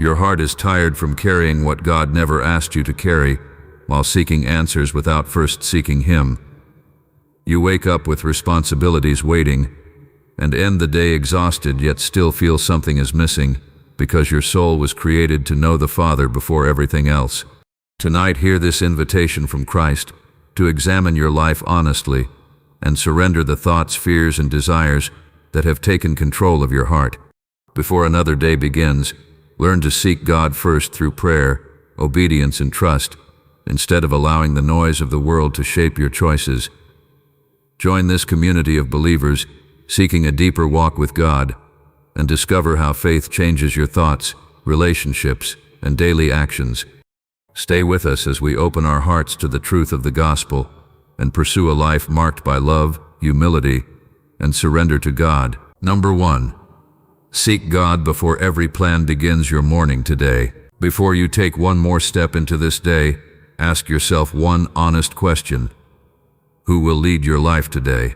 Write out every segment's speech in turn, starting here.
Your heart is tired from carrying what God never asked you to carry, while seeking answers without first seeking Him. You wake up with responsibilities waiting, and end the day exhausted yet still feel something is missing, because your soul was created to know the Father before everything else. Tonight hear this invitation from Christ to examine your life honestly and surrender the thoughts, fears, and desires that have taken control of your heart. Before another day begins, learn to seek God first through prayer, obedience, and trust, instead of allowing the noise of the world to shape your choices. Join this community of believers seeking a deeper walk with God, and discover how faith changes your thoughts, relationships, and daily actions. Stay with us as we open our hearts to the truth of the gospel and pursue a life marked by love, humility, and surrender to God. Number 1. Seek God before every plan begins your morning today. Before you take one more step into this day, ask yourself one honest question. Who will lead your life today?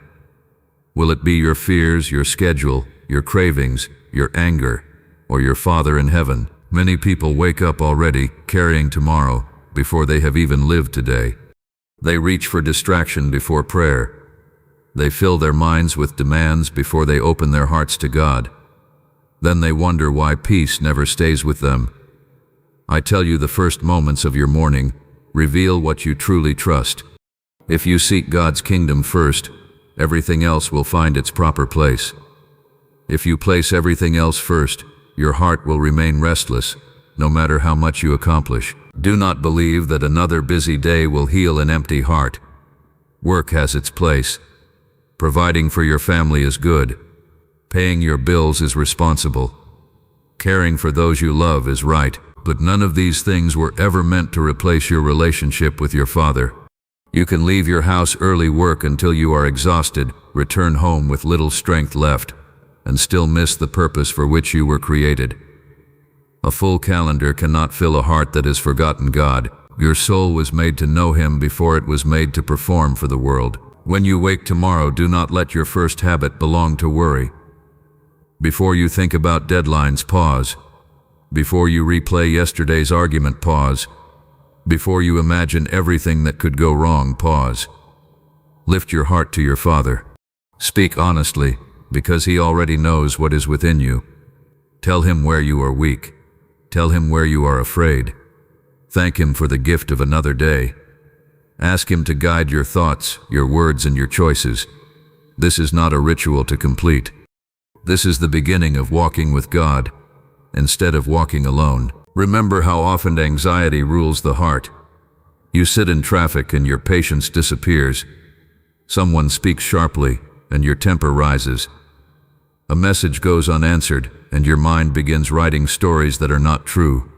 Will it be your fears, your schedule, your cravings, your anger, or your Father in heaven? Many people wake up already carrying tomorrow before they have even lived today. They reach for distraction before prayer. They fill their minds with demands before they open their hearts to God. Then they wonder why peace never stays with them. I tell you, the first moments of your morning reveal what you truly trust. If you seek God's kingdom first, everything else will find its proper place. If you place everything else first, your heart will remain restless, no matter how much you accomplish. Do not believe that another busy day will heal an empty heart. Work has its place. Providing for your family is good. Paying your bills is responsible. Caring for those you love is right. But none of these things were ever meant to replace your relationship with your Father. You can leave your house early, work until you are exhausted, return home with little strength left, and still miss the purpose for which you were created. A full calendar cannot fill a heart that has forgotten God. Your soul was made to know Him before it was made to perform for the world. When you wake tomorrow, do not let your first habit belong to worry. Before you think about deadlines, pause. Before you replay yesterday's argument, pause. Before you imagine everything that could go wrong, pause. Lift your heart to your Father. Speak honestly, because He already knows what is within you. Tell Him where you are weak. Tell Him where you are afraid. Thank Him for the gift of another day. Ask Him to guide your thoughts, your words, and your choices. This is not a ritual to complete. This is the beginning of walking with God, instead of walking alone. Remember how often anxiety rules the heart. You sit in traffic and your patience disappears. Someone speaks sharply and your temper rises. A message goes unanswered and your mind begins writing stories that are not true.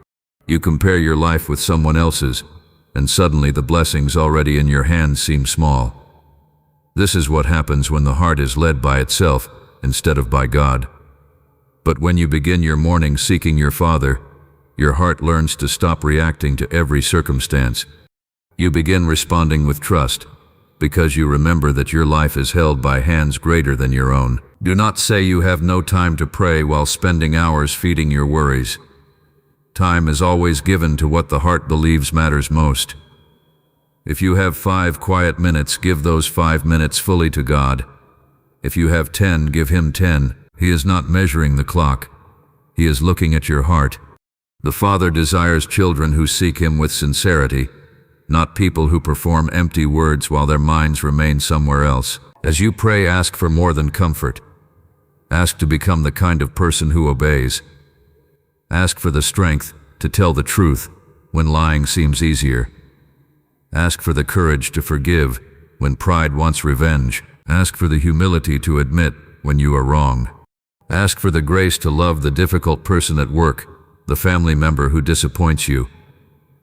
You compare your life with someone else's, and suddenly the blessings already in your hands seem small. This is what happens when the heart is led by itself instead of by God. But when you begin your morning seeking your Father, your heart learns to stop reacting to every circumstance. You begin responding with trust, because you remember that your life is held by hands greater than your own. Do not say you have no time to pray while spending hours feeding your worries. Time is always given to what the heart believes matters most. If you have 5 quiet minutes, give those 5 minutes fully to God. If you have 10, give Him 10. He is not measuring the clock. He is looking at your heart. The Father desires children who seek Him with sincerity, not people who perform empty words while their minds remain somewhere else. As you pray, ask for more than comfort. Ask to become the kind of person who obeys. Ask for the strength to tell the truth when lying seems easier. Ask for the courage to forgive when pride wants revenge. Ask for the humility to admit when you are wrong. Ask for the grace to love the difficult person at work, the family member who disappoints you,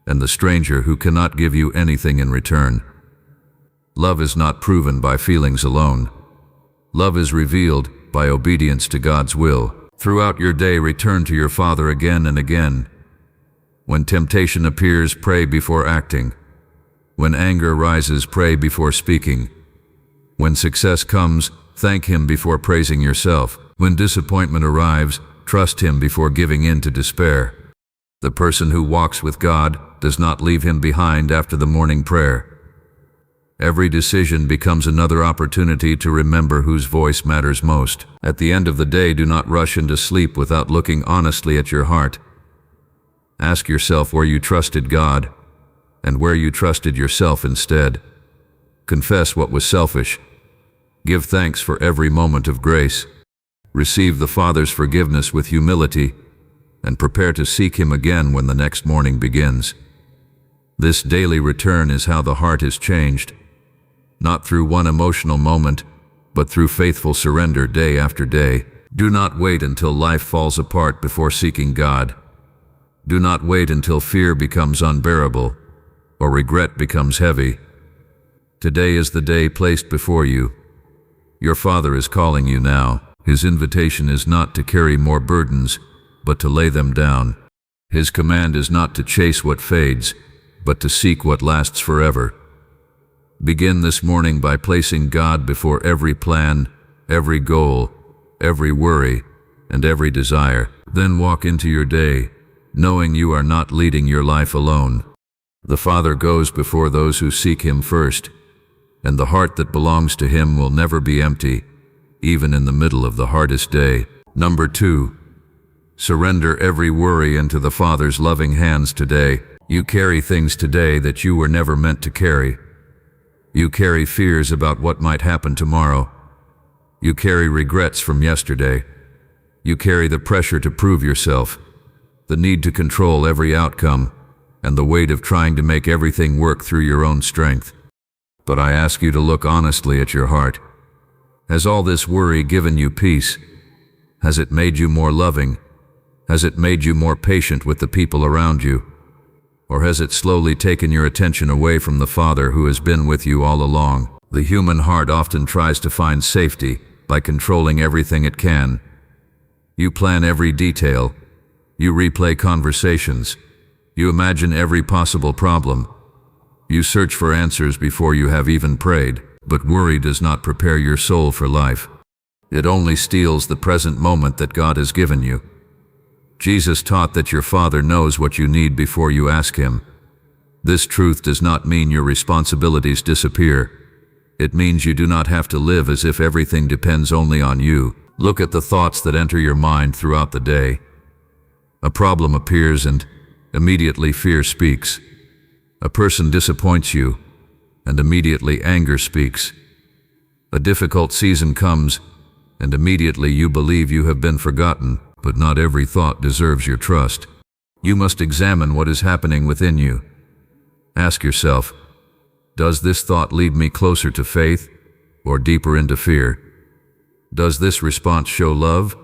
and the stranger who cannot give you anything in return. Love is not proven by feelings alone. Love is revealed by obedience to God's will. Throughout your day, return to your Father again and again. When temptation appears, pray before acting. When anger rises, pray before speaking. When success comes, thank Him before praising yourself. When disappointment arrives, trust Him before giving in to despair. The person who walks with God does not leave him behind after the morning prayer. Every decision becomes another opportunity to remember whose voice matters most. At the end of the day, do not rush into sleep without looking honestly at your heart. Ask yourself where you trusted God and where you trusted yourself instead. Confess what was selfish. Give thanks for every moment of grace. Receive the Father's forgiveness with humility and prepare to seek Him again when the next morning begins. This daily return is how the heart is changed, not through one emotional moment, but through faithful surrender day after day. Do not wait until life falls apart before seeking God. Do not wait until fear becomes unbearable or regret becomes heavy. Today is the day placed before you. Your Father is calling you now. His invitation is not to carry more burdens, but to lay them down. His command is not to chase what fades, but to seek what lasts forever. Begin this morning by placing God before every plan, every goal, every worry, and every desire. Then walk into your day, knowing you are not leading your life alone. The Father goes before those who seek Him first, and the heart that belongs to Him will never be empty, even in the middle of the hardest day. Number 2. Surrender every worry into the Father's loving hands today. You carry things today that you were never meant to carry. You carry fears about what might happen tomorrow. You carry regrets from yesterday. You carry the pressure to prove yourself, the need to control every outcome, and the weight of trying to make everything work through your own strength. But I ask you to look honestly at your heart. Has all this worry given you peace? Has it made you more loving? Has it made you more patient with the people around you? Or has it slowly taken your attention away from the Father who has been with you all along? The human heart often tries to find safety by controlling everything it can. You plan every detail. You replay conversations. You imagine every possible problem. You search for answers before you have even prayed. But worry does not prepare your soul for life. It only steals the present moment that God has given you. Jesus taught that your Father knows what you need before you ask Him. This truth does not mean your responsibilities disappear. It means you do not have to live as if everything depends only on you. Look at the thoughts that enter your mind throughout the day. A problem appears and immediately fear speaks. A person disappoints you and immediately anger speaks. A difficult season comes and immediately you believe you have been forgotten. But not every thought deserves your trust. You must examine what is happening within you. Ask yourself, does this thought lead me closer to faith or deeper into fear? Does this response show love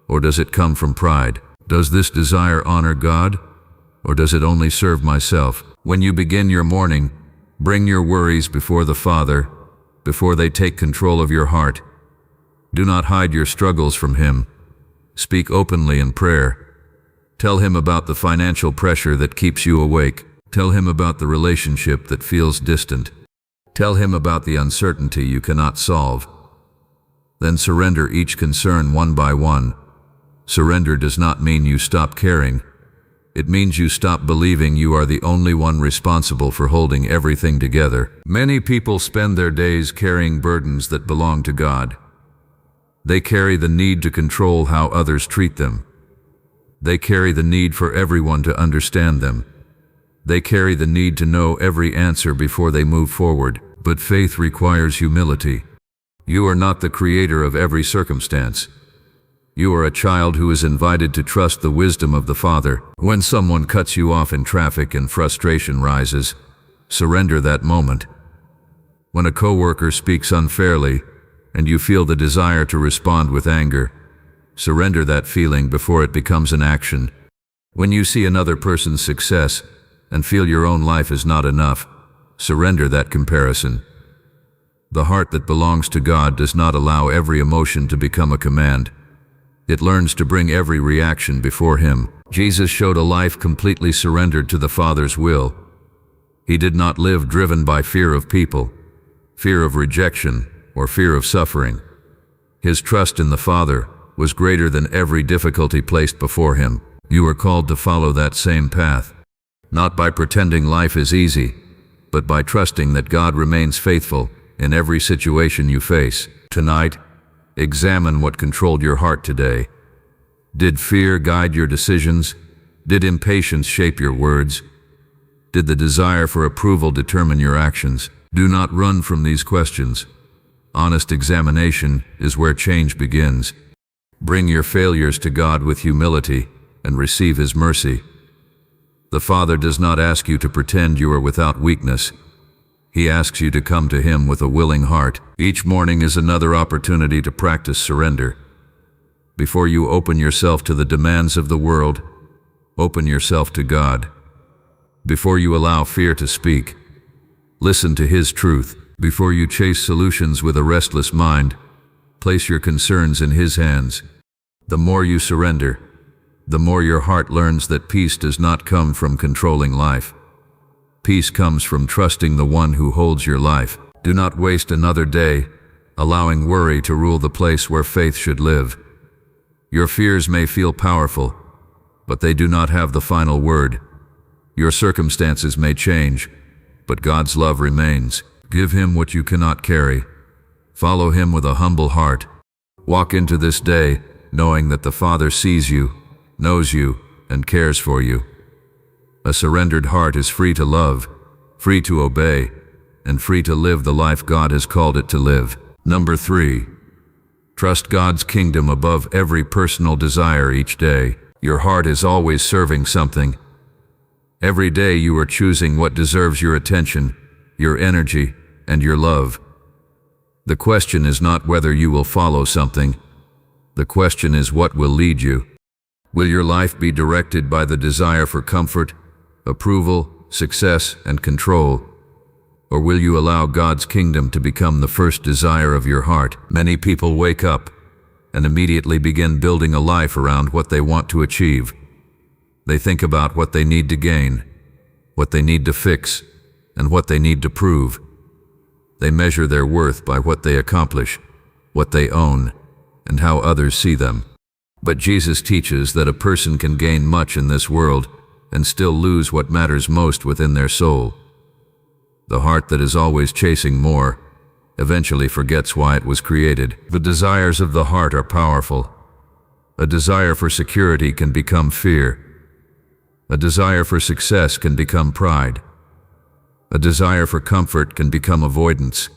or does it come from pride? Does this desire honor God or does it only serve myself? When you begin your morning, bring your worries before the Father, before they take control of your heart. Do not hide your struggles from Him. Speak openly in prayer. Tell Him about the financial pressure that keeps you awake. Tell Him about the relationship that feels distant. Tell Him about the uncertainty you cannot solve. Then surrender each concern one by one. Surrender does not mean you stop caring. It means you stop believing you are the only one responsible for holding everything together. Many people spend their days carrying burdens that belong to God. They carry the need to control how others treat them. They carry the need for everyone to understand them. They carry the need to know every answer before they move forward. But faith requires humility. You are not the creator of every circumstance. You are a child who is invited to trust the wisdom of the Father. When someone cuts you off in traffic and frustration rises, surrender that moment. When a coworker speaks unfairly, and you feel the desire to respond with anger, surrender that feeling before it becomes an action. When you see another person's success and feel your own life is not enough, surrender that comparison. The heart that belongs to God does not allow every emotion to become a command. It learns to bring every reaction before Him. Jesus showed a life completely surrendered to the Father's will. He did not live driven by fear of people, fear of rejection, or fear of suffering. His trust in the Father was greater than every difficulty placed before Him. You are called to follow that same path, not by pretending life is easy, but by trusting that God remains faithful in every situation you face. Tonight, examine what controlled your heart today. Did fear guide your decisions? Did impatience shape your words? Did the desire for approval determine your actions? Do not run from these questions. Honest examination is where change begins. Bring your failures to God with humility and receive His mercy. The Father does not ask you to pretend you are without weakness. He asks you to come to Him with a willing heart. Each morning is another opportunity to practice surrender. Before you open yourself to the demands of the world, open yourself to God. Before you allow fear to speak, listen to His truth. Before you chase solutions with a restless mind, place your concerns in His hands. The more you surrender, the more your heart learns that peace does not come from controlling life. Peace comes from trusting the one who holds your life. Do not waste another day allowing worry to rule the place where faith should live. Your fears may feel powerful, but they do not have the final word. Your circumstances may change, but God's love remains. Give Him what you cannot carry. Follow Him with a humble heart. Walk into this day knowing that the Father sees you, knows you, and cares for you. A surrendered heart is free to love, free to obey, and free to live the life God has called it to live. Number 3. Trust God's kingdom above every personal desire each day. Your heart is always serving something. Every day you are choosing what deserves your attention, your energy, and your love. The question is not whether you will follow something. The question is what will lead you. Will your life be directed by the desire for comfort, approval, success, and control? Or will you allow God's kingdom to become the first desire of your heart? Many people wake up and immediately begin building a life around what they want to achieve. They think about what they need to gain, what they need to fix, and what they need to prove. They measure their worth by what they accomplish, what they own, and how others see them. But Jesus teaches that a person can gain much in this world and still lose what matters most within their soul. The heart that is always chasing more eventually forgets why it was created. The desires of the heart are powerful. A desire for security can become fear. A desire for success can become pride. A desire for comfort can become avoidance.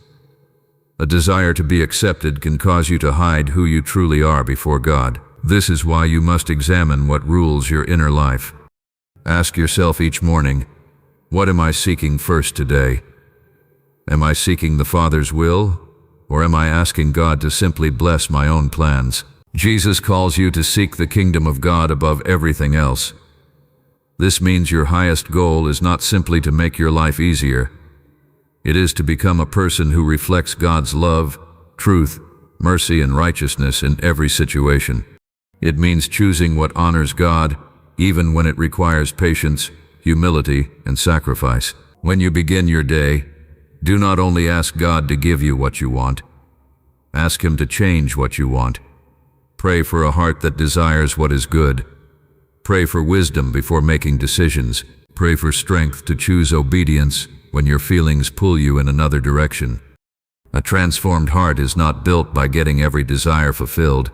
A desire to be accepted can cause you to hide who you truly are before God. This is why you must examine what rules your inner life. Ask yourself each morning, what am I seeking first today? Am I seeking the Father's will, or am I asking God to simply bless my own plans? Jesus calls you to seek the kingdom of God above everything else. This means your highest goal is not simply to make your life easier. It is to become a person who reflects God's love, truth, mercy, and righteousness in every situation. It means choosing what honors God, even when it requires patience, humility, and sacrifice. When you begin your day, do not only ask God to give you what you want. Ask Him to change what you want. Pray for a heart that desires what is good. Pray for wisdom before making decisions. Pray for strength to choose obedience when your feelings pull you in another direction. A transformed heart is not built by getting every desire fulfilled.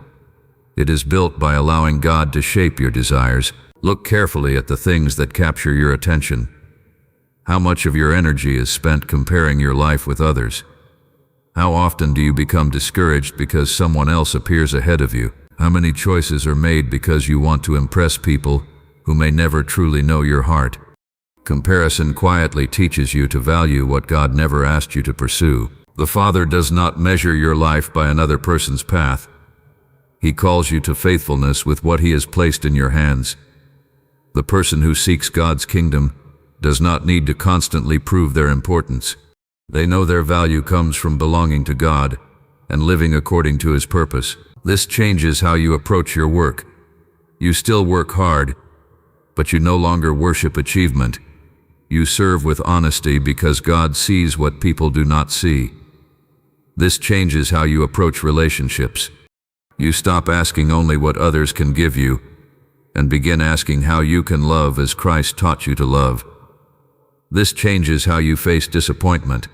It is built by allowing God to shape your desires. Look carefully at the things that capture your attention. How much of your energy is spent comparing your life with others? How often do you become discouraged because someone else appears ahead of you? How many choices are made because you want to impress people who may never truly know your heart? Comparison quietly teaches you to value what God never asked you to pursue. The Father does not measure your life by another person's path. He calls you to faithfulness with what He has placed in your hands. The person who seeks God's kingdom does not need to constantly prove their importance. They know their value comes from belonging to God and living according to His purpose. This changes how you approach your work. You still work hard, but you no longer worship achievement. You serve with honesty because God sees what people do not see. This changes how you approach relationships. You stop asking only what others can give you and begin asking how you can love as Christ taught you to love. This changes how you face disappointment.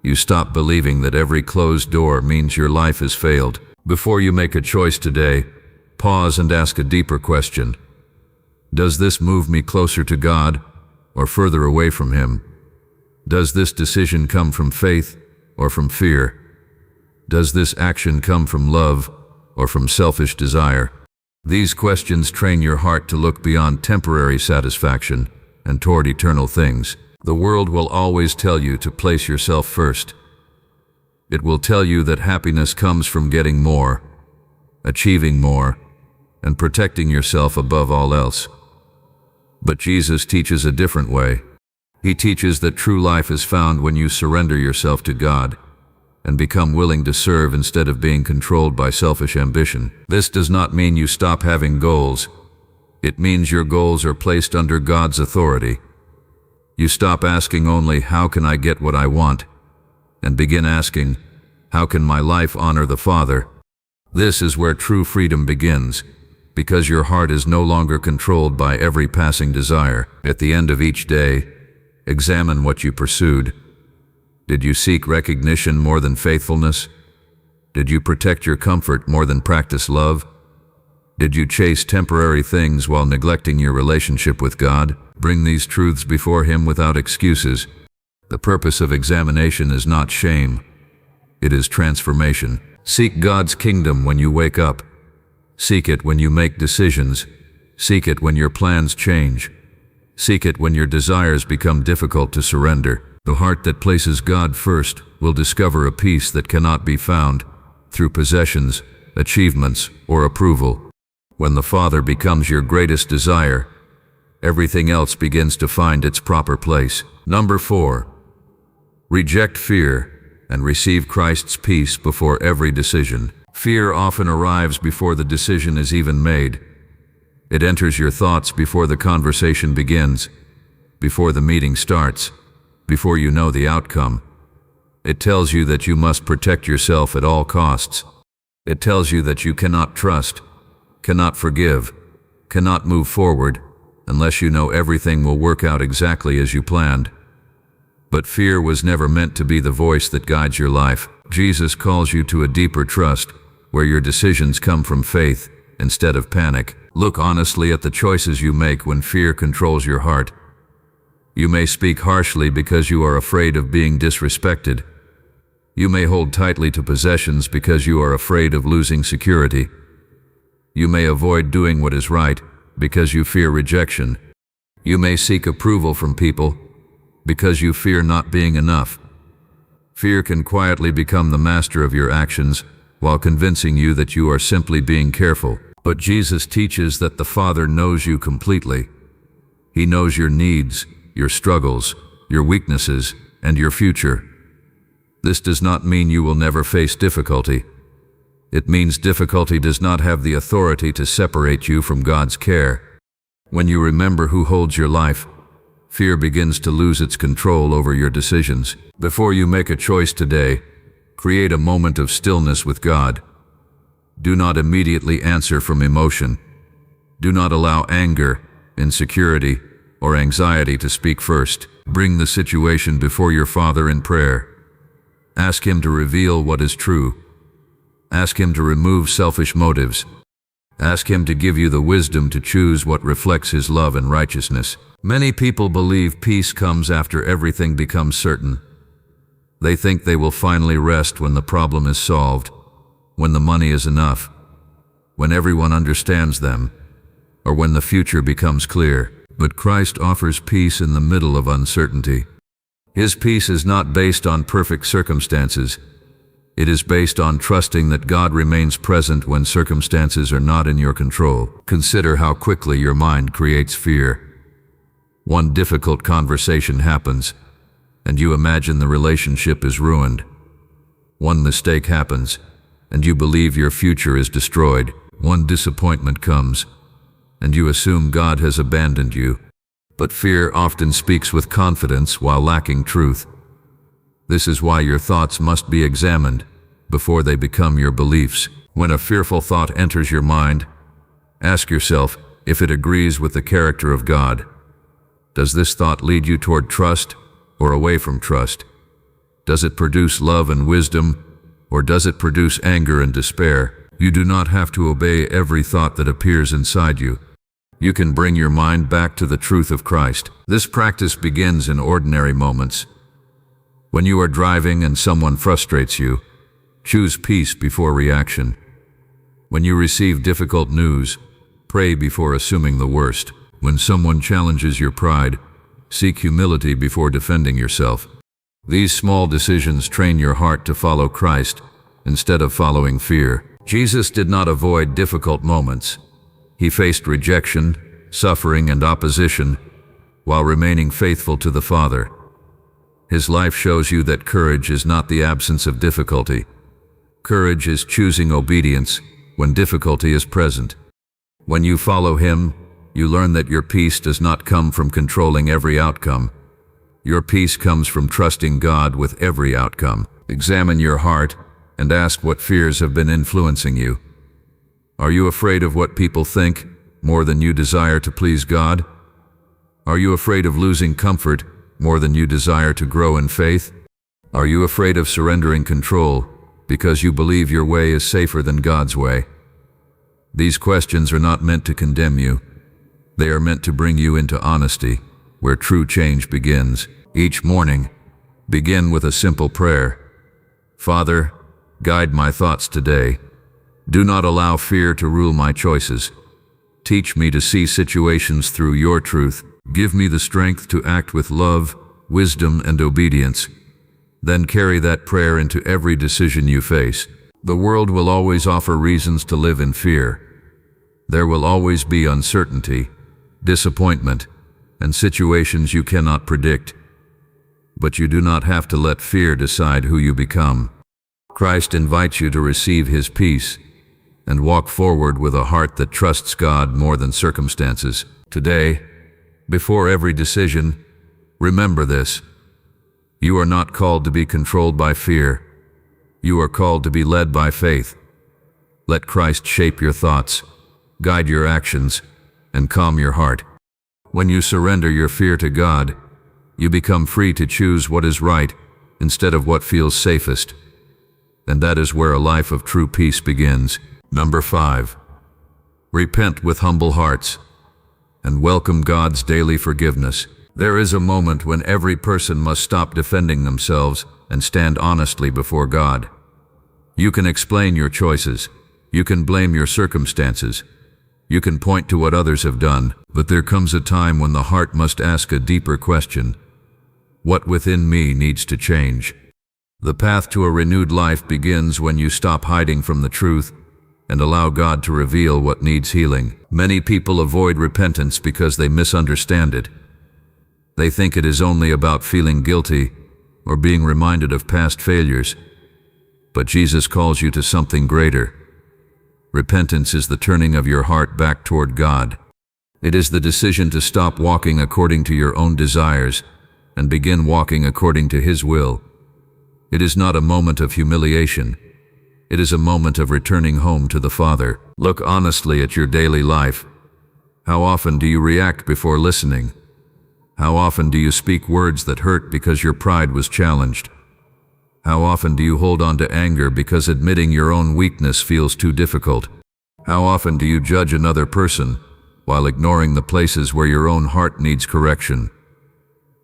You stop believing that every closed door means your life has failed. Before you make a choice today, pause and ask a deeper question. Does this move me closer to God or further away from Him? Does this decision come from faith or from fear? Does this action come from love or from selfish desire? These questions train your heart to look beyond temporary satisfaction and toward eternal things. The world will always tell you to place yourself first. It will tell you that happiness comes from getting more, achieving more, and protecting yourself above all else. But Jesus teaches a different way. He teaches that true life is found when you surrender yourself to God and become willing to serve instead of being controlled by selfish ambition. This does not mean you stop having goals. It means your goals are placed under God's authority. You stop asking only, how can I get what I want? And begin asking, how can my life honor the Father? This is where true freedom begins, because your heart is no longer controlled by every passing desire. At the end of each day, examine what you pursued. Did you seek recognition more than faithfulness? Did you protect your comfort more than practice love? Did you chase temporary things while neglecting your relationship with God? Bring these truths before Him without excuses. The purpose of examination is not shame. It is transformation. Seek God's kingdom when you wake up. Seek it when you make decisions. Seek it when your plans change. Seek it when your desires become difficult to surrender. The heart that places God first will discover a peace that cannot be found through possessions, achievements, or approval. When the Father becomes your greatest desire, everything else begins to find its proper place. Number 4. Reject fear and receive Christ's peace before every decision. Fear often arrives before the decision is even made. It enters your thoughts before the conversation begins, before the meeting starts, before you know the outcome. It tells you that you must protect yourself at all costs. It tells you that you cannot trust, cannot forgive, cannot move forward unless you know everything will work out exactly as you planned. But fear was never meant to be the voice that guides your life. Jesus calls you to a deeper trust, where your decisions come from faith instead of panic. Look honestly at the choices you make when fear controls your heart. You may speak harshly because you are afraid of being disrespected. You may hold tightly to possessions because you are afraid of losing security. You may avoid doing what is right because you fear rejection. You may seek approval from people because you fear not being enough. Fear can quietly become the master of your actions while convincing you that you are simply being careful. But Jesus teaches that the Father knows you completely. He knows your needs, your struggles, your weaknesses, and your future. This does not mean you will never face difficulty. It means difficulty does not have the authority to separate you from God's care. When you remember who holds your life, fear begins to lose its control over your decisions. Before you make a choice today, create a moment of stillness with God. Do not immediately answer from emotion. Do not allow anger, insecurity, or anxiety to speak first. Bring the situation before your Father in prayer. Ask Him to reveal what is true. Ask Him to remove selfish motives. Ask Him to give you the wisdom to choose what reflects His love and righteousness. Many people believe peace comes after everything becomes certain. They think they will finally rest when the problem is solved, when the money is enough, when everyone understands them, or when the future becomes clear. But Christ offers peace in the middle of uncertainty. His peace is not based on perfect circumstances. It is based on trusting that God remains present when circumstances are not in your control. Consider how quickly your mind creates fear. One difficult conversation happens, and you imagine the relationship is ruined. One mistake happens, and you believe your future is destroyed. One disappointment comes, and you assume God has abandoned you. But fear often speaks with confidence while lacking truth. This is why your thoughts must be examined before they become your beliefs. When a fearful thought enters your mind, ask yourself, if it agrees with the character of God. Does this thought lead you toward trust or away from trust? Does it produce love and wisdom, or does it produce anger and despair? You do not have to obey every thought that appears inside you. You can bring your mind back to the truth of Christ. This practice begins in ordinary moments. When you are driving and someone frustrates you, choose peace before reaction. When you receive difficult news, pray before assuming the worst. When someone challenges your pride, seek humility before defending yourself. These small decisions train your heart to follow Christ instead of following fear. Jesus did not avoid difficult moments. He faced rejection, suffering, and opposition while remaining faithful to the Father. His life shows you that courage is not the absence of difficulty. Courage is choosing obedience when difficulty is present. When you follow Him, you learn that your peace does not come from controlling every outcome. Your peace comes from trusting God with every outcome. Examine your heart and ask what fears have been influencing you. Are you afraid of what people think more than you desire to please God? Are you afraid of losing comfort more than you desire to grow in faith? Are you afraid of surrendering control because you believe your way is safer than God's way? These questions are not meant to condemn you. They are meant to bring you into honesty, where true change begins. Each morning, begin with a simple prayer. Father, guide my thoughts today. Do not allow fear to rule my choices. Teach me to see situations through your truth. Give me the strength to act with love, wisdom, and obedience. Then carry that prayer into every decision you face. The world will always offer reasons to live in fear. There will always be uncertainty, disappointment, and situations you cannot predict. But you do not have to let fear decide who you become. Christ invites you to receive His peace and walk forward with a heart that trusts God more than circumstances. Today, before every decision, remember this. You are not called to be controlled by fear. You are called to be led by faith. Let Christ shape your thoughts, guide your actions, and calm your heart. When you surrender your fear to God, you become free to choose what is right instead of what feels safest. And that is where a life of true peace begins. Number 5. Repent with humble hearts and welcome God's daily forgiveness. There is a moment when every person must stop defending themselves and stand honestly before God. You can explain your choices. You can blame your circumstances. You can point to what others have done. But there comes a time when the heart must ask a deeper question. What within me needs to change? The path to a renewed life begins when you stop hiding from the truth and allow God to reveal what needs healing. Many people avoid repentance because they misunderstand it. They think it is only about feeling guilty or being reminded of past failures. But Jesus calls you to something greater. Repentance is the turning of your heart back toward God. It is the decision to stop walking according to your own desires and begin walking according to His will. It is not a moment of humiliation. It is a moment of returning home to the Father. Look honestly at your daily life. How often do you react before listening? How often do you speak words that hurt because your pride was challenged? How often do you hold on to anger because admitting your own weakness feels too difficult? How often do you judge another person while ignoring the places where your own heart needs correction?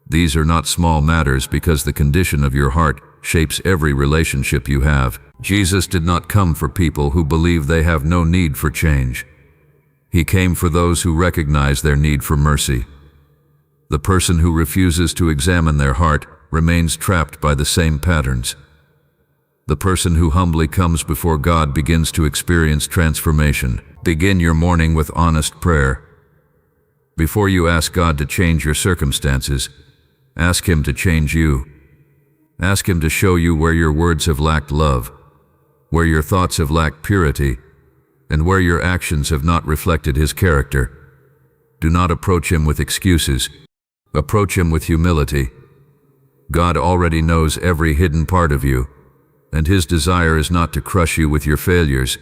These are not small matters because the condition of your heart shapes every relationship you have. Jesus did not come for people who believe they have no need for change. He came for those who recognize their need for mercy. The person who refuses to examine their heart remains trapped by the same patterns. The person who humbly comes before God begins to experience transformation. Begin your morning with honest prayer. Before you ask God to change your circumstances, ask Him to change you. Ask Him to show you where your words have lacked love, where your thoughts have lacked purity, and where your actions have not reflected His character. Do not approach Him with excuses. Approach Him with humility. God already knows every hidden part of you, and His desire is not to crush you with your failures,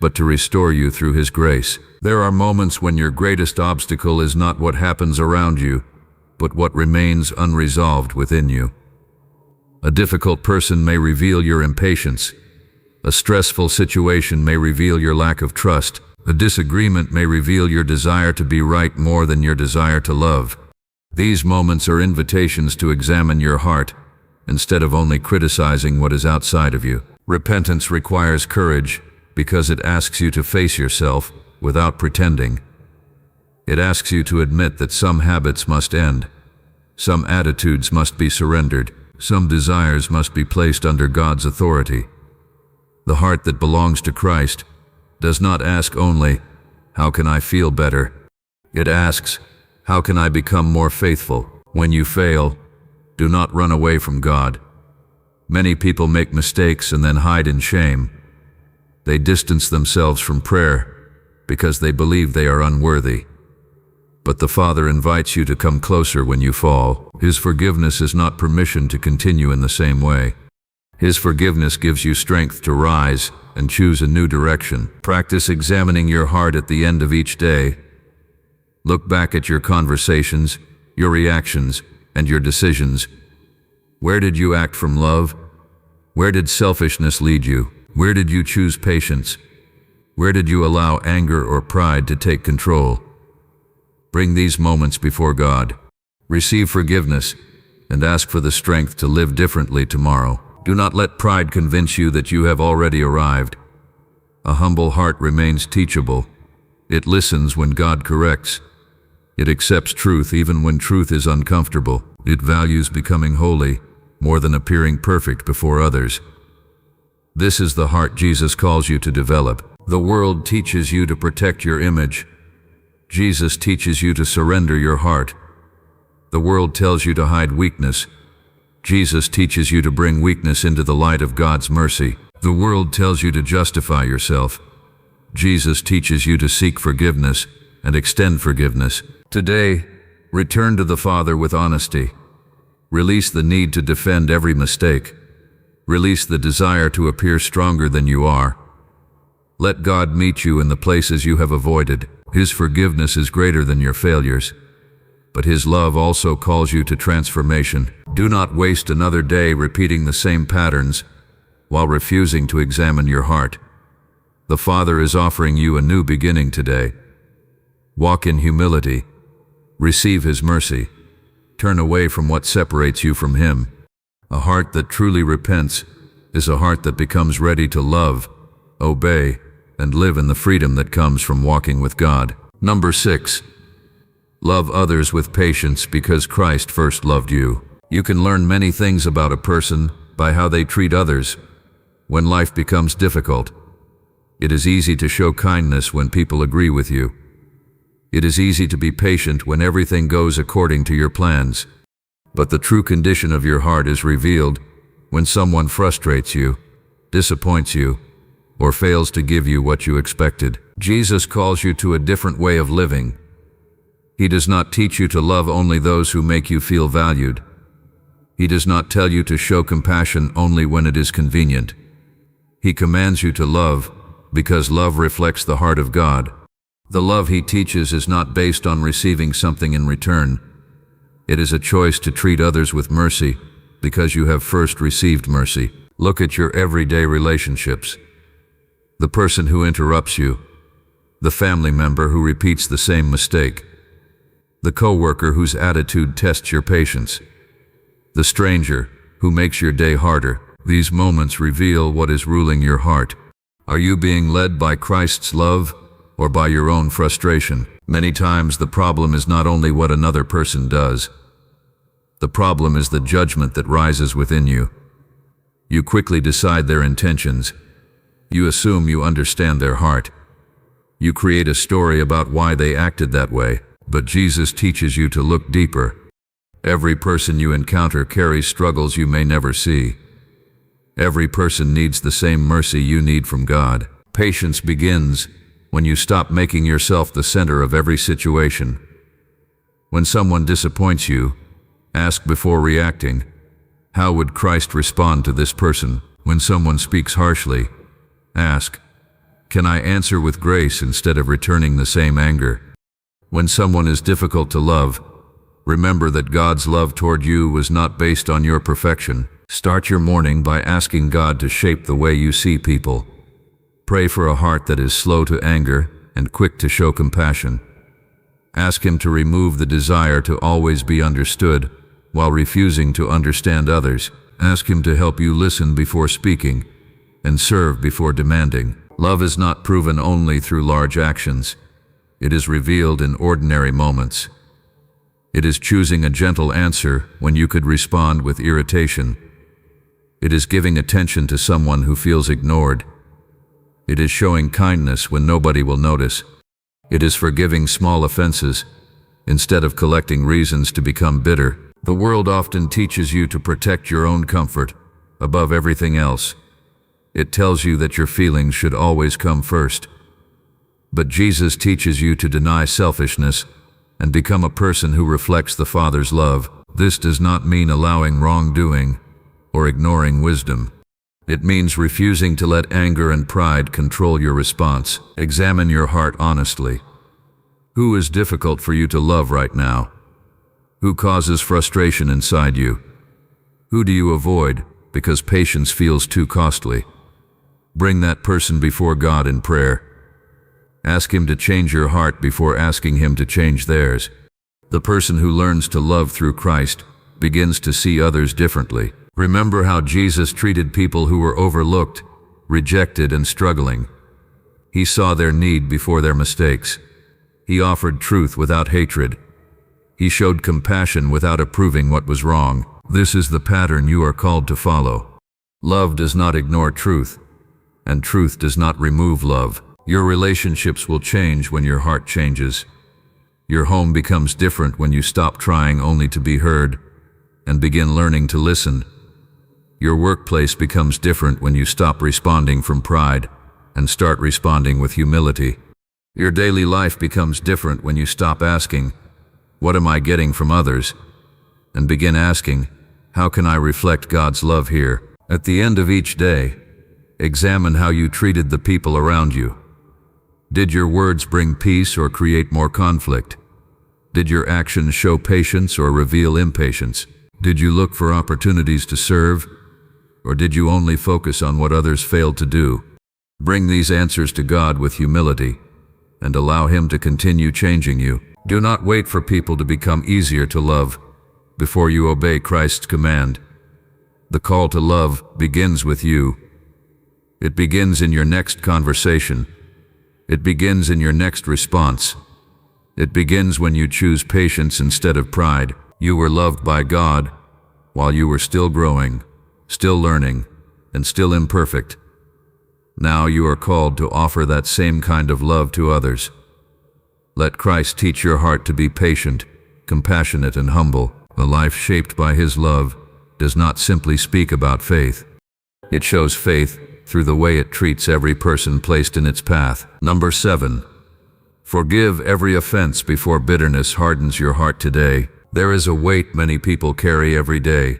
but to restore you through His grace. There are moments when your greatest obstacle is not what happens around you, but what remains unresolved within you. A difficult person may reveal your impatience. A stressful situation may reveal your lack of trust. A disagreement may reveal your desire to be right more than your desire to love. These moments are invitations to examine your heart, instead of only criticizing what is outside of you. Repentance requires courage because it asks you to face yourself without pretending. It asks you to admit that some habits must end, some attitudes must be surrendered, some desires must be placed under God's authority. The heart that belongs to Christ does not ask only, "How can I feel better?" It asks, "How can I become more faithful?" When you fail, do not run away from God. Many people make mistakes and then hide in shame. They distance themselves from prayer because they believe they are unworthy. But the Father invites you to come closer when you fall. His forgiveness is not permission to continue in the same way. His forgiveness gives you strength to rise and choose a new direction. Practice examining your heart at the end of each day. Look back at your conversations, your reactions, and your decisions. Where did you act from love? Where did selfishness lead you? Where did you choose patience? Where did you allow anger or pride to take control? Bring these moments before God. Receive forgiveness and ask for the strength to live differently tomorrow. Do not let pride convince you that you have already arrived. A humble heart remains teachable. It listens when God corrects. It accepts truth even when truth is uncomfortable. It values becoming holy more than appearing perfect before others. This is the heart Jesus calls you to develop. The world teaches you to protect your image. Jesus teaches you to surrender your heart. The world tells you to hide weakness. Jesus teaches you to bring weakness into the light of God's mercy. The world tells you to justify yourself. Jesus teaches you to seek forgiveness and extend forgiveness. Today, return to the Father with honesty. Release the need to defend every mistake. Release the desire to appear stronger than you are. Let God meet you in the places you have avoided. His forgiveness is greater than your failures, but His love also calls you to transformation. Do not waste another day repeating the same patterns while refusing to examine your heart. The Father is offering you a new beginning today. Walk in humility. Receive His mercy. Turn away from what separates you from Him. A heart that truly repents is a heart that becomes ready to love, obey, and live in the freedom that comes from walking with God. Number 6. Love others with patience because Christ first loved you. You can learn many things about a person by how they treat others. When life becomes difficult, it is easy to show kindness when people agree with you. It is easy to be patient when everything goes according to your plans. But the true condition of your heart is revealed when someone frustrates you, disappoints you, or fails to give you what you expected. Jesus calls you to a different way of living. He does not teach you to love only those who make you feel valued. He does not tell you to show compassion only when it is convenient. He commands you to love because love reflects the heart of God. The love He teaches is not based on receiving something in return. It is a choice to treat others with mercy because you have first received mercy. Look at your everyday relationships. The person who interrupts you, the family member who repeats the same mistake, the coworker whose attitude tests your patience, the stranger who makes your day harder. These moments reveal what is ruling your heart. Are you being led by Christ's love or by your own frustration? Many times the problem is not only what another person does. The problem is the judgment that rises within you. You quickly decide their intentions. You assume you understand their heart. You create a story about why they acted that way. But Jesus teaches you to look deeper. Every person you encounter carries struggles you may never see. Every person needs the same mercy you need from God. Patience begins when you stop making yourself the center of every situation. When someone disappoints you, ask before reacting, how would Christ respond to this person? When someone speaks harshly, ask, Can I answer with grace instead of returning the same anger? When someone is difficult to love, remember that God's love toward you was not based on your perfection. Start your morning by asking God to shape the way you see people. Pray for a heart that is slow to anger and quick to show compassion. Ask Him to remove the desire to always be understood while refusing to understand others. Ask Him to help you listen before speaking and serve before demanding. Love is not proven only through large actions. It is revealed in ordinary moments. It is choosing a gentle answer when you could respond with irritation. It is giving attention to someone who feels ignored. It is showing kindness when nobody will notice. It is forgiving small offenses instead of collecting reasons to become bitter. The world often teaches you to protect your own comfort above everything else. It tells you that your feelings should always come first. But Jesus teaches you to deny selfishness and become a person who reflects the Father's love. This does not mean allowing wrongdoing or ignoring wisdom. It means refusing to let anger and pride control your response. Examine your heart honestly. Who is difficult for you to love right now? Who causes frustration inside you? Who do you avoid because patience feels too costly? Bring that person before God in prayer. Ask Him to change your heart before asking Him to change theirs. The person who learns to love through Christ begins to see others differently. Remember how Jesus treated people who were overlooked, rejected, and struggling. He saw their need before their mistakes. He offered truth without hatred. He showed compassion without approving what was wrong. This is the pattern you are called to follow. Love does not ignore truth, and truth does not remove love. Your relationships will change when your heart changes. Your home becomes different when you stop trying only to be heard and begin learning to listen. Your workplace becomes different when you stop responding from pride and start responding with humility. Your daily life becomes different when you stop asking, "What am I getting from others?" and begin asking, "How can I reflect God's love here?" At the end of each day, examine how you treated the people around you. Did your words bring peace or create more conflict? Did your actions show patience or reveal impatience? Did you look for opportunities to serve, or did you only focus on what others failed to do? Bring these answers to God with humility and allow Him to continue changing you. Do not wait for people to become easier to love before you obey Christ's command. The call to love begins with you. It begins in your next conversation. It begins in your next response. It begins when you choose patience instead of pride. You were loved by God while you were still growing, still learning, and still imperfect. Now you are called to offer that same kind of love to others. Let Christ teach your heart to be patient, compassionate, and humble. A life shaped by His love does not simply speak about faith. It shows faith through the way it treats every person placed in its path. Number 7. Forgive every offense before bitterness hardens your heart today. There is a weight many people carry every day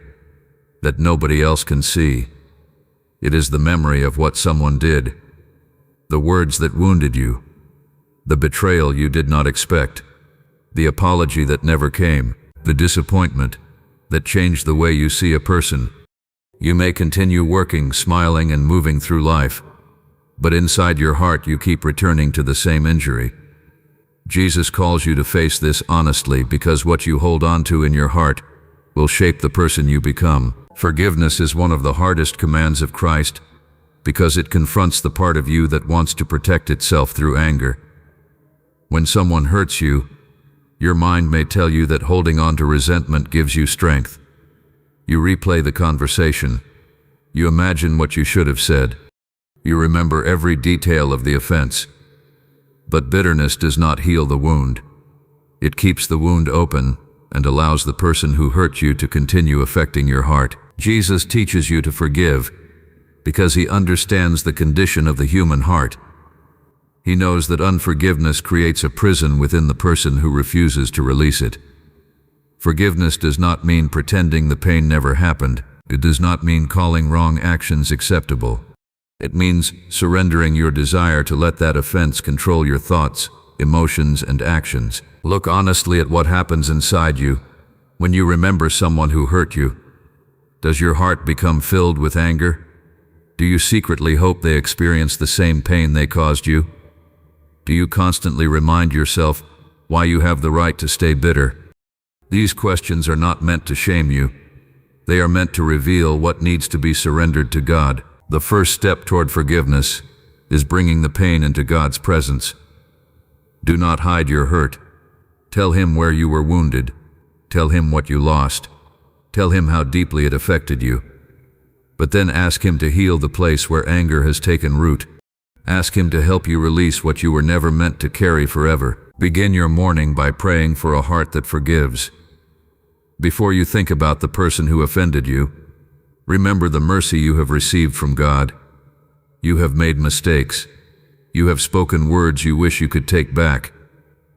that nobody else can see. It is the memory of what someone did, the words that wounded you, the betrayal you did not expect, the apology that never came, the disappointment that changed the way you see a person. You may continue working, smiling, and moving through life, but inside your heart you keep returning to the same injury. Jesus calls you to face this honestly because what you hold on to in your heart will shape the person you become. Forgiveness is one of the hardest commands of Christ because it confronts the part of you that wants to protect itself through anger. When someone hurts you, your mind may tell you that holding on to resentment gives you strength. You replay the conversation. You imagine what you should have said. You remember every detail of the offense. But bitterness does not heal the wound. It keeps the wound open and allows the person who hurt you to continue affecting your heart. Jesus teaches you to forgive because He understands the condition of the human heart. He knows that unforgiveness creates a prison within the person who refuses to release it. Forgiveness does not mean pretending the pain never happened. It does not mean calling wrong actions acceptable. It means surrendering your desire to let that offense control your thoughts, emotions, and actions. Look honestly at what happens inside you when you remember someone who hurt you. Does your heart become filled with anger? Do you secretly hope they experience the same pain they caused you? Do you constantly remind yourself why you have the right to stay bitter? These questions are not meant to shame you. They are meant to reveal what needs to be surrendered to God. The first step toward forgiveness is bringing the pain into God's presence. Do not hide your hurt. Tell Him where you were wounded. Tell Him what you lost. Tell Him how deeply it affected you. But then ask Him to heal the place where anger has taken root. Ask Him to help you release what you were never meant to carry forever. Begin your morning by praying for a heart that forgives. Before you think about the person who offended you, remember the mercy you have received from God. You have made mistakes. You have spoken words you wish you could take back.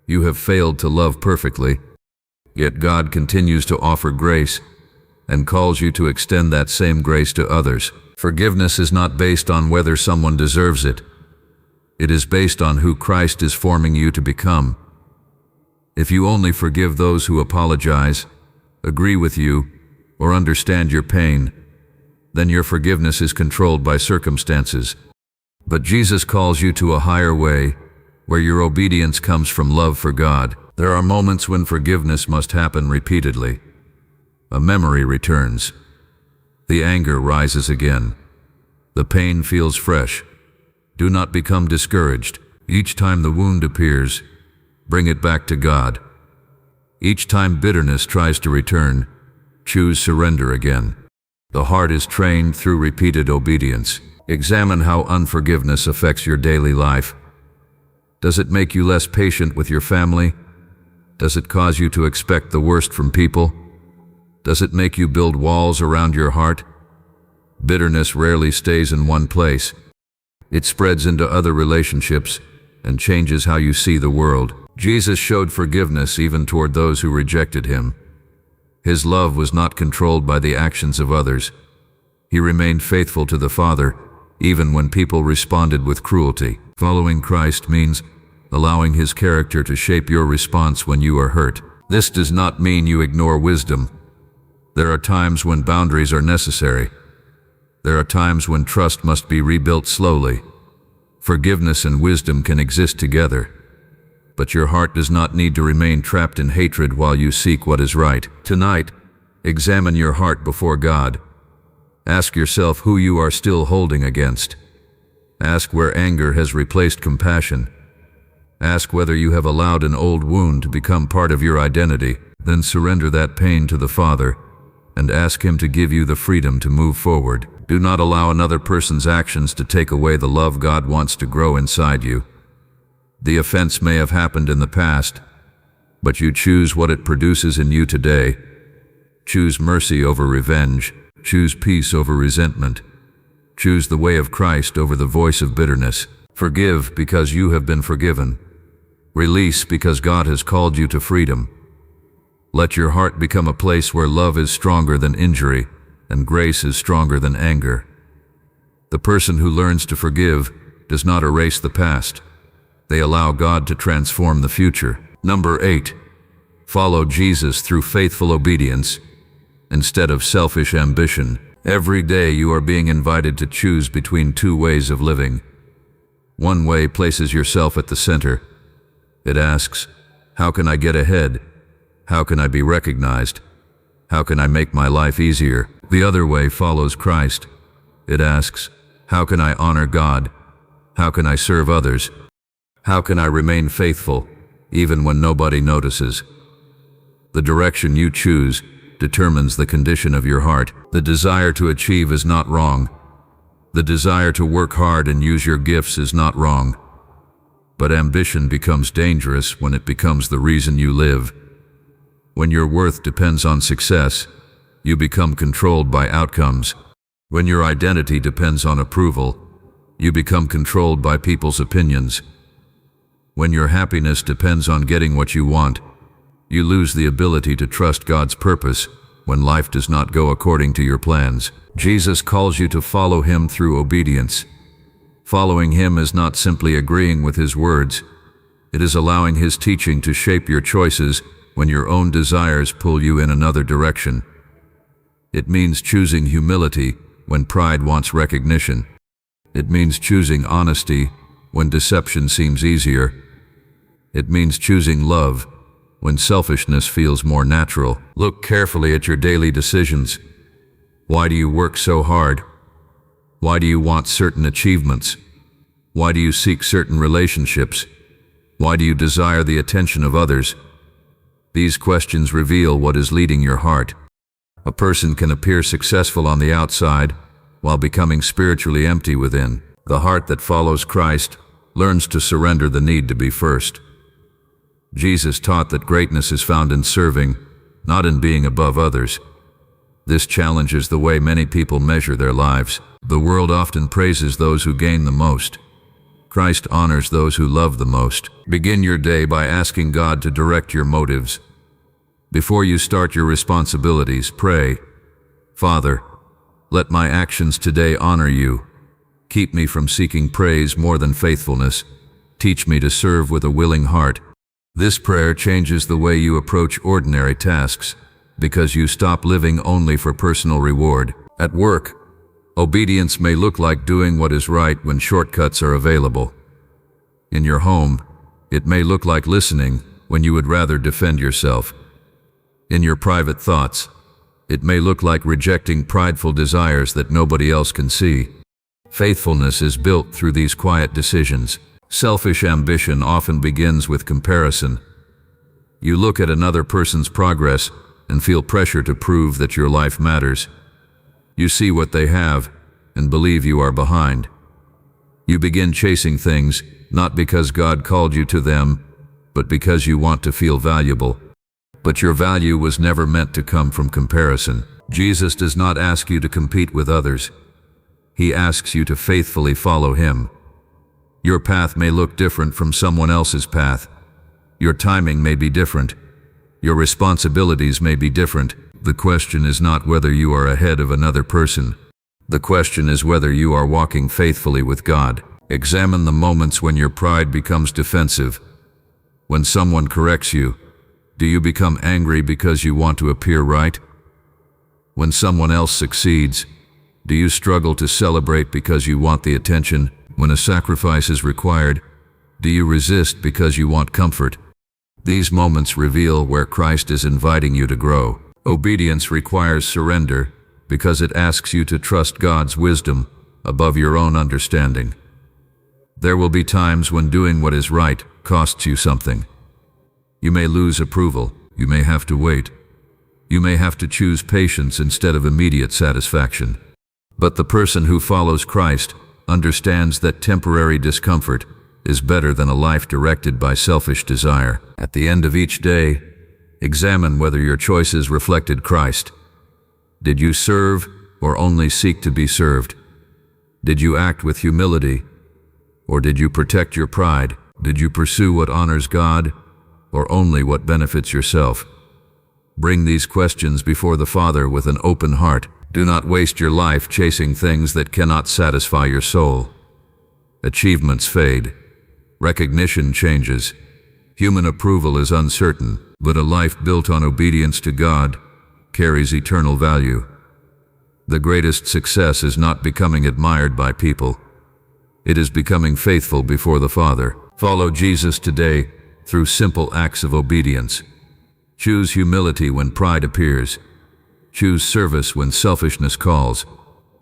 You have failed to love perfectly. Yet God continues to offer grace and calls you to extend that same grace to others. Forgiveness is not based on whether someone deserves it. It is based on who Christ is forming you to become. If you only forgive those who apologize, agree with you, or understand your pain, then your forgiveness is controlled by circumstances. But Jesus calls you to a higher way, where your obedience comes from love for God. There are moments when forgiveness must happen repeatedly. A memory returns. The anger rises again. The pain feels fresh. Do not become discouraged. Each time the wound appears, bring it back to God. Each time bitterness tries to return, choose surrender again. The heart is trained through repeated obedience. Examine how unforgiveness affects your daily life. Does it make you less patient with your family? Does it cause you to expect the worst from people? Does it make you build walls around your heart? Bitterness rarely stays in one place. It spreads into other relationships and changes how you see the world. Jesus showed forgiveness even toward those who rejected Him. His love was not controlled by the actions of others. He remained faithful to the Father, even when people responded with cruelty. Following Christ means allowing His character to shape your response when you are hurt. This does not mean you ignore wisdom. There are times when boundaries are necessary. There are times when trust must be rebuilt slowly. Forgiveness and wisdom can exist together. But your heart does not need to remain trapped in hatred while you seek what is right. Tonight, examine your heart before God. Ask yourself who you are still holding against. Ask where anger has replaced compassion. Ask whether you have allowed an old wound to become part of your identity. Then surrender that pain to the Father and ask Him to give you the freedom to move forward. Do not allow another person's actions to take away the love God wants to grow inside you. The offense may have happened in the past, but you choose what it produces in you today. Choose mercy over revenge. Choose peace over resentment. Choose the way of Christ over the voice of bitterness. Forgive because you have been forgiven. Release because God has called you to freedom. Let your heart become a place where love is stronger than injury and grace is stronger than anger. The person who learns to forgive does not erase the past. They allow God to transform the future. Number 8. Follow Jesus through faithful obedience instead of selfish ambition. Every day you are being invited to choose between two ways of living. One way places yourself at the center. It asks, how can I get ahead? How can I be recognized? How can I make my life easier? The other way follows Christ. It asks, how can I honor God? How can I serve others? How can I remain faithful, even when nobody notices? The direction you choose determines the condition of your heart. The desire to achieve is not wrong. The desire to work hard and use your gifts is not wrong. But ambition becomes dangerous when it becomes the reason you live. When your worth depends on success, you become controlled by outcomes. When your identity depends on approval, you become controlled by people's opinions. When your happiness depends on getting what you want, you lose the ability to trust God's purpose when life does not go according to your plans. Jesus calls you to follow Him through obedience Following him is not simply agreeing with his words. It is allowing his teaching to shape your choices when your own desires pull you in another direction. It means choosing humility when pride wants recognition. It means choosing honesty when deception seems easier. It means choosing love when selfishness feels more natural. Look carefully at your daily decisions. Why do you work so hard? Why do you want certain achievements? Why do you seek certain relationships? Why do you desire the attention of others? These questions reveal what is leading your heart. A person can appear successful on the outside while becoming spiritually empty within. The heart that follows Christ learns to surrender the need to be first. Jesus taught that greatness is found in serving, not in being above others. This challenges the way many people measure their lives. The world often praises those who gain the most. Christ honors those who love the most. Begin your day by asking God to direct your motives. Before you start your responsibilities, pray, "Father, let my actions today honor you. Keep me from seeking praise more than faithfulness. Teach me to serve with a willing heart." This prayer changes the way you approach ordinary tasks, because you stop living only for personal reward. At work, obedience may look like doing what is right when shortcuts are available. In your home, it may look like listening when you would rather defend yourself. In your private thoughts, it may look like rejecting prideful desires that nobody else can see. Faithfulness is built through these quiet decisions. Selfish ambition often begins with comparison. You look at another person's progress and feel pressure to prove that your life matters. You see what they have and believe you are behind. You begin chasing things not because God called you to them, but because you want to feel valuable. But your value was never meant to come from comparison. Jesus does not ask you to compete with others. He asks you to faithfully follow him. Your path may look different from someone else's path. Your timing may be different. Your responsibilities may be different. The question is not whether you are ahead of another person. The question is whether you are walking faithfully with God. Examine the moments when your pride becomes defensive. When someone corrects you, do you become angry because you want to appear right? When someone else succeeds, do you struggle to celebrate because you want the attention? When a sacrifice is required, do you resist because you want comfort? These moments reveal where Christ is inviting you to grow. Obedience requires surrender because it asks you to trust God's wisdom above your own understanding. There will be times when doing what is right costs you something. You may lose approval. You may have to wait. You may have to choose patience instead of immediate satisfaction. But the person who follows Christ understands that temporary discomfort is better than a life directed by selfish desire. At the end of each day, examine whether your choices reflected Christ. Did you serve or only seek to be served? Did you act with humility or did you protect your pride? Did you pursue what honors God or only what benefits yourself? Bring these questions before the Father with an open heart. Do not waste your life chasing things that cannot satisfy your soul. Achievements fade. Recognition changes. Human approval is uncertain, but a life built on obedience to God carries eternal value. The greatest success is not becoming admired by people. It is becoming faithful before the Father. Follow Jesus today through simple acts of obedience. Choose humility when pride appears. Choose service when selfishness calls.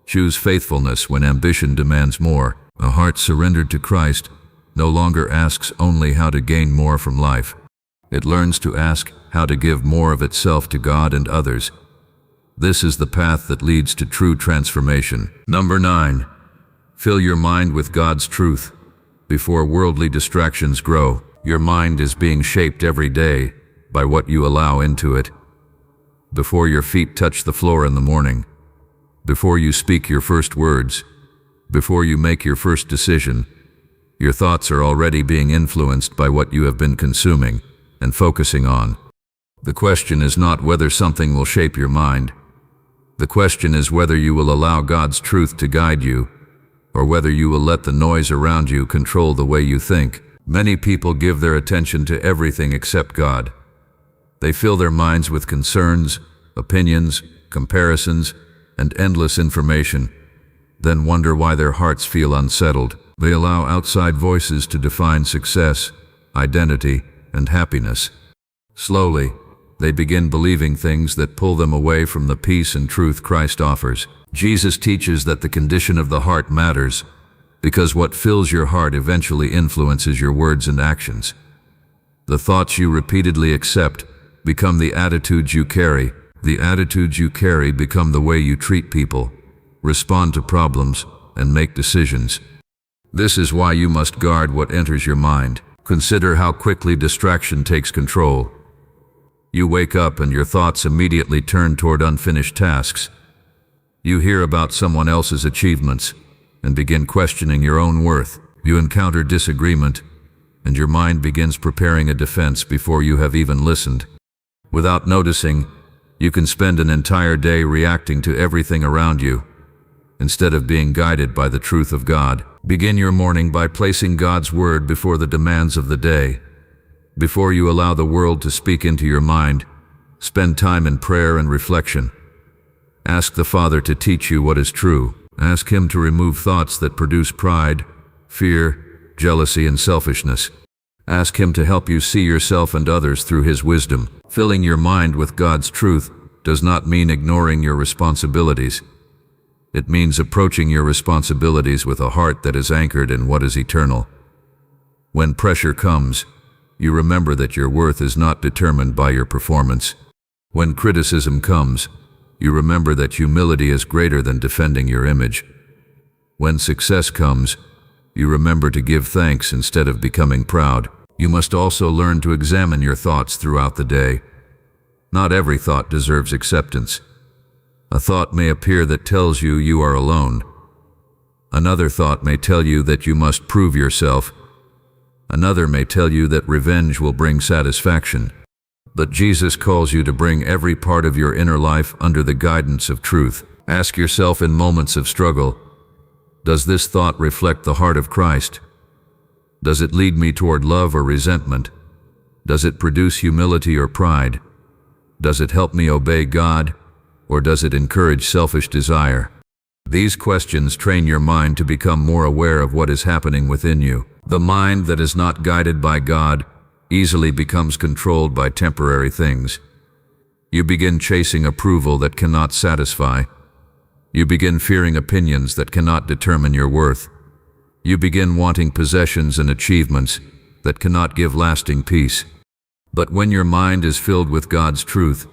Choose faithfulness when ambition demands more. A heart surrendered to Christ no longer asks only how to gain more from life. It learns to ask how to give more of itself to God and others. This is the path that leads to true transformation. Number 9. Fill your mind with God's truth before worldly distractions grow. Your mind is being shaped every day by what you allow into it. Before your feet touch the floor in the morning, before you speak your first words, before you make your first decision, your thoughts are already being influenced by what you have been consuming and focusing on. The question is not whether something will shape your mind. The question is whether you will allow God's truth to guide you or whether you will let the noise around you control the way you think. Many people give their attention to everything except God. They fill their minds with concerns, opinions, comparisons, and endless information, then wonder why their hearts feel unsettled. They allow outside voices to define success, identity, and happiness. Slowly, they begin believing things that pull them away from the peace and truth Christ offers. Jesus teaches that the condition of the heart matters, because what fills your heart eventually influences your words and actions. The thoughts you repeatedly accept become the attitudes you carry. The attitudes you carry become the way you treat people, respond to problems, and make decisions. This is why you must guard what enters your mind. Consider how quickly distraction takes control. You wake up and your thoughts immediately turn toward unfinished tasks. You hear about someone else's achievements and begin questioning your own worth. You encounter disagreement, and your mind begins preparing a defense before you have even listened. Without noticing, you can spend an entire day reacting to everything around you, instead of being guided by the truth of God. Begin your morning by placing God's word before the demands of the day. Before you allow the world to speak into your mind, spend time in prayer and reflection. Ask the Father to teach you what is true. Ask Him to remove thoughts that produce pride, fear, jealousy, and selfishness. Ask Him to help you see yourself and others through His wisdom. Filling your mind with God's truth does not mean ignoring your responsibilities. It means approaching your responsibilities with a heart that is anchored in what is eternal. When pressure comes, you remember that your worth is not determined by your performance. When criticism comes, you remember that humility is greater than defending your image. When success comes, you remember to give thanks instead of becoming proud. You must also learn to examine your thoughts throughout the day. Not every thought deserves acceptance. A thought may appear that tells you you are alone. Another thought may tell you that you must prove yourself. Another may tell you that revenge will bring satisfaction. But Jesus calls you to bring every part of your inner life under the guidance of truth. Ask yourself in moments of struggle, does this thought reflect the heart of Christ? Does it lead me toward love or resentment? Does it produce humility or pride? Does it help me obey God, or does it encourage selfish desire? These questions train your mind to become more aware of what is happening within you. The mind that is not guided by God easily becomes controlled by temporary things. You begin chasing approval that cannot satisfy. You begin fearing opinions that cannot determine your worth. You begin wanting possessions and achievements that cannot give lasting peace. But when your mind is filled with God's truth,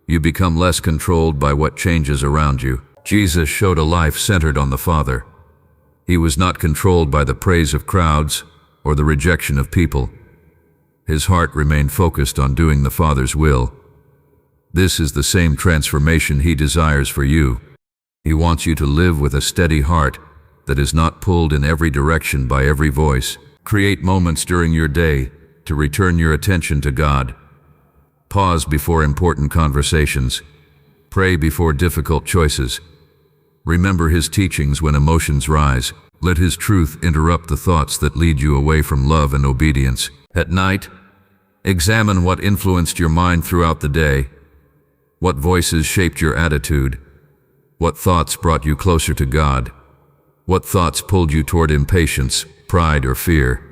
you become less controlled by what changes around you. Jesus showed a life centered on the Father. He was not controlled by the praise of crowds or the rejection of people. His heart remained focused on doing the Father's will. This is the same transformation He desires for you. He wants you to live with a steady heart that is not pulled in every direction by every voice. Create moments during your day to return your attention to God. Pause before important conversations. Pray before difficult choices. Remember His teachings when emotions rise. Let His truth interrupt the thoughts that lead you away from love and obedience. At night, examine what influenced your mind throughout the day. What voices shaped your attitude? What thoughts brought you closer to God? What thoughts pulled you toward impatience, pride, or fear?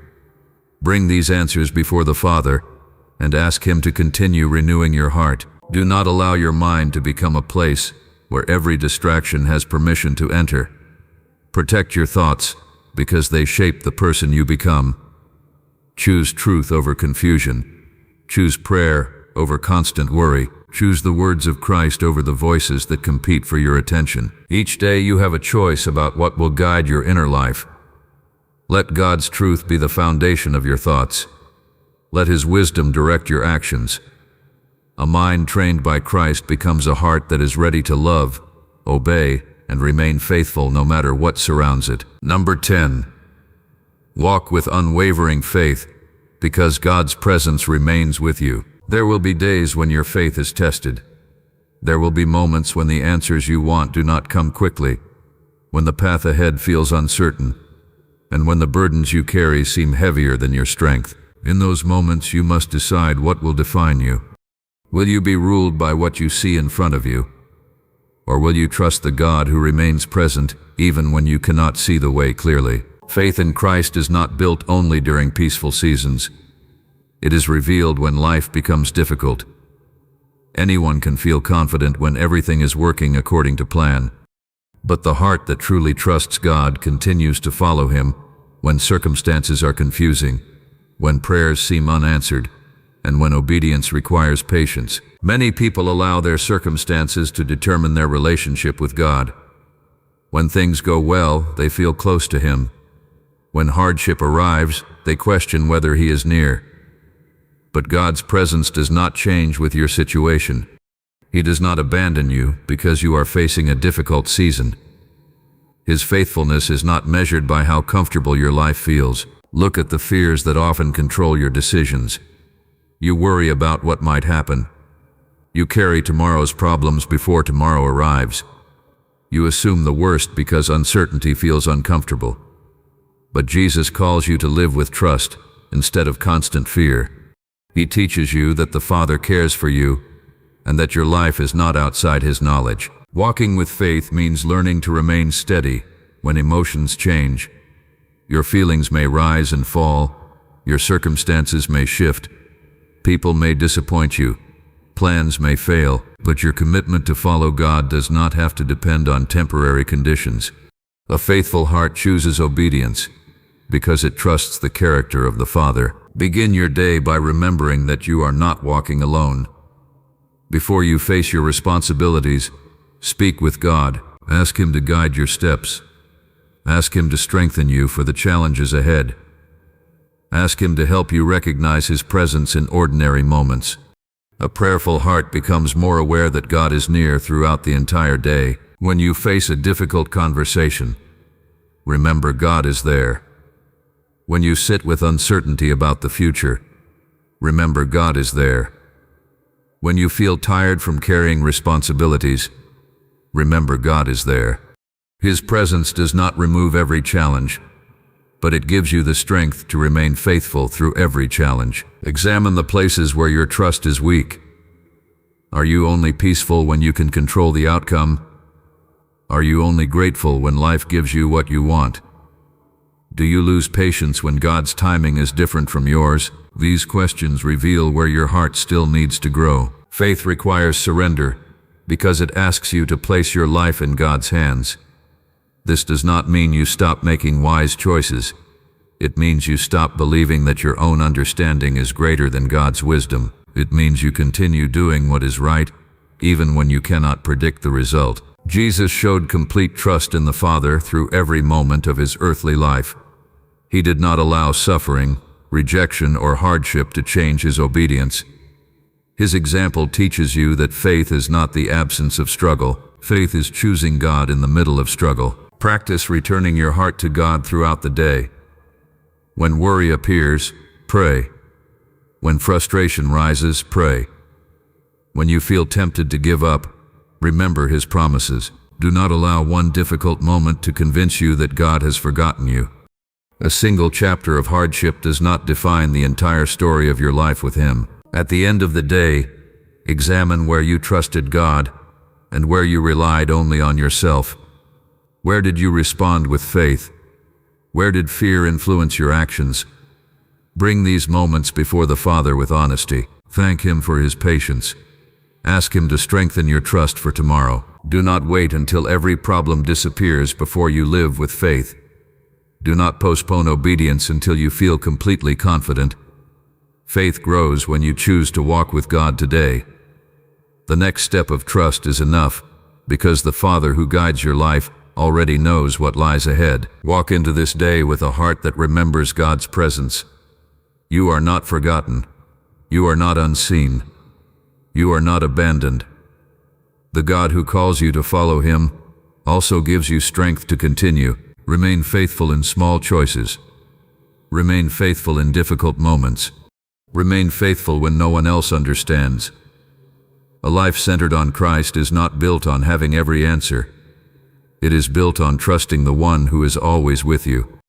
Bring these answers before the Father and ask Him to continue renewing your heart. Do not allow your mind to become a place where every distraction has permission to enter. Protect your thoughts because they shape the person you become. Choose truth over confusion. Choose prayer over constant worry. Choose the words of Christ over the voices that compete for your attention. Each day you have a choice about what will guide your inner life. Let God's truth be the foundation of your thoughts. Let His wisdom direct your actions. A mind trained by Christ becomes a heart that is ready to love, obey, and remain faithful no matter what surrounds it. Number 10. Walk with unwavering faith, because God's presence remains with you. There will be days when your faith is tested. There will be moments when the answers you want do not come quickly. when the path ahead feels uncertain, and when the burdens you carry seem heavier than your strength. In those moments, you must decide what will define you. Will you be ruled by what you see in front of you? Or will you trust the God who remains present even when you cannot see the way clearly? Faith in Christ is not built only during peaceful seasons. It is revealed when life becomes difficult. Anyone can feel confident when everything is working according to plan. But the heart that truly trusts God continues to follow Him when circumstances are confusing, when prayers seem unanswered, and when obedience requires patience. Many people allow their circumstances to determine their relationship with God. When things go well, they feel close to Him. When hardship arrives, they question whether He is near. But God's presence does not change with your situation. He does not abandon you because you are facing a difficult season. His faithfulness is not measured by how comfortable your life feels. Look at the fears that often control your decisions. You worry about what might happen. You carry tomorrow's problems before tomorrow arrives. You assume the worst because uncertainty feels uncomfortable. But Jesus calls you to live with trust instead of constant fear. He teaches you that the Father cares for you and that your life is not outside His knowledge. Walking with faith means learning to remain steady when emotions change. Your feelings may rise and fall. Your circumstances may shift. People may disappoint you. Plans may fail. But your commitment to follow God does not have to depend on temporary conditions. A faithful heart chooses obedience because it trusts the character of the Father. Begin your day by remembering that you are not walking alone. Before you face your responsibilities, speak with God. Ask Him to guide your steps. Ask Him to strengthen you for the challenges ahead. Ask Him to help you recognize His presence in ordinary moments. A prayerful heart becomes more aware that God is near throughout the entire day. When you face a difficult conversation, remember God is there. When you sit with uncertainty about the future, remember God is there. When you feel tired from carrying responsibilities, remember God is there. His presence does not remove every challenge, but it gives you the strength to remain faithful through every challenge. Examine the places where your trust is weak. Are you only peaceful when you can control the outcome? Are you only grateful when life gives you what you want? Do you lose patience when God's timing is different from yours? These questions reveal where your heart still needs to grow. Faith requires surrender because it asks you to place your life in God's hands. This does not mean you stop making wise choices. It means you stop believing that your own understanding is greater than God's wisdom. It means you continue doing what is right, even when you cannot predict the result. Jesus showed complete trust in the Father through every moment of His earthly life. He did not allow suffering, rejection, or hardship to change His obedience. His example teaches you that faith is not the absence of struggle. Faith is choosing God in the middle of struggle. Practice returning your heart to God throughout the day. When worry appears, pray. When frustration rises, pray. When you feel tempted to give up, remember His promises. Do not allow one difficult moment to convince you that God has forgotten you. A single chapter of hardship does not define the entire story of your life with Him. At the end of the day, examine where you trusted God and where you relied only on yourself. Where did you respond with faith? Where did fear influence your actions? Bring these moments before the Father with honesty. Thank Him for His patience. Ask Him to strengthen your trust for tomorrow. Do not wait until every problem disappears before you live with faith. Do not postpone obedience until you feel completely confident. Faith grows when you choose to walk with God today. The next step of trust is enough, because the Father who guides your life already knows what lies ahead. Walk into this day with a heart that remembers God's presence. You are not forgotten. You are not unseen. You are not abandoned. The God who calls you to follow Him also gives you strength to continue. Remain faithful in small choices. Remain faithful in difficult moments. Remain faithful when no one else understands. A life centered on Christ is not built on having every answer. It is built on trusting the one who is always with you.